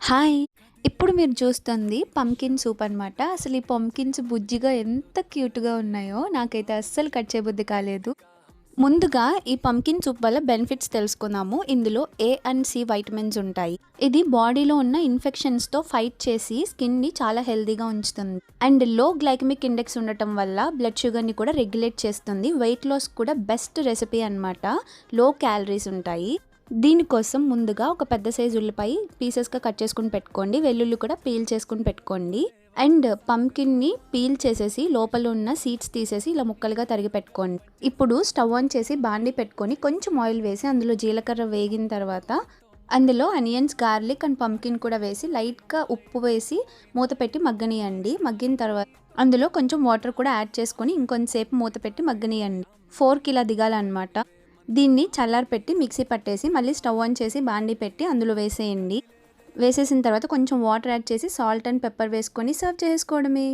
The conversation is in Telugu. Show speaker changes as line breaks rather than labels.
హాయ్! ఇప్పుడు మీరు చూస్తుంది పంకిన్ సూప్ అనమాట. అసలు ఈ పంకిన్స్ బుజ్జిగా ఎంత క్యూట్‌గా ఉన్నాయో నాకైతే అస్సలు కట్ చేయబుద్ధి కాలేదు. ముందుగా ఈ పంకిన్ సూప్ వల్ల బెనిఫిట్స్ తెలుసుకుందాము. ఇందులో ఏ అండ్ సి వైటమిన్స్ ఉంటాయి. ఇది బాడీలో ఉన్న ఇన్ఫెక్షన్స్‌తో ఫైట్ చేసి స్కిన్‌ని చాలా హెల్తీగా ఉంచుతుంది. అండ్ లో గ్లైకెమిక్ ఇండెక్స్ ఉండటం వల్ల బ్లడ్ షుగర్‌ని కూడా రెగ్యులేట్ చేస్తుంది. వెయిట్ లాస్ కూడా బెస్ట్ రెసిపీ అనమాట. లో క్యాలరీస్ ఉంటాయి. దీనికోసం ముందుగా ఒక పెద్ద సైజు ఉల్లిపాయ పీసెస్‌గా కట్ చేసుకొని పెట్టుకోండి. వెల్లుల్లి కూడా పీల్ చేసుకొని పెట్టుకోండి. అండ్ పంకిన్‌ని పీల్ చేసేసి లోపల ఉన్న సీడ్స్ తీసేసి ఇలా ముక్కలుగా తరిగి పెట్టుకోండి. ఇప్పుడు స్టవ్ ఆన్ చేసి బాండీ పెట్టుకొని కొంచెం ఆయిల్ వేసి అందులో జీలకర్ర వేగిన తర్వాత అందులో ఆనియన్స్, గార్లిక్ అండ్ పంకిన్ కూడా వేసి లైట్‌గా ఉప్పు వేసి మూత పెట్టి మగ్గనియండి. మగ్గిన తర్వాత అందులో కొంచెం వాటర్ కూడా యాడ్ చేసుకొని ఇంకొంచెంసేపు మూత పెట్టి మగ్గనియండి. 4కి ఇలా దిగాలన్నమాట. దీన్ని చల్లారపెట్టి మిక్సీ పట్టేసి మళ్ళీ స్టవ్ ఆన్ చేసి బాండీ పెట్టి అందులో వేసేయండి. వేసేసిన తర్వాత కొంచెం వాటర్ యాడ్ చేసి సాల్ట్ అండ్ పెప్పర్ వేసుకొని సర్వ్ చేసుకోవడమే.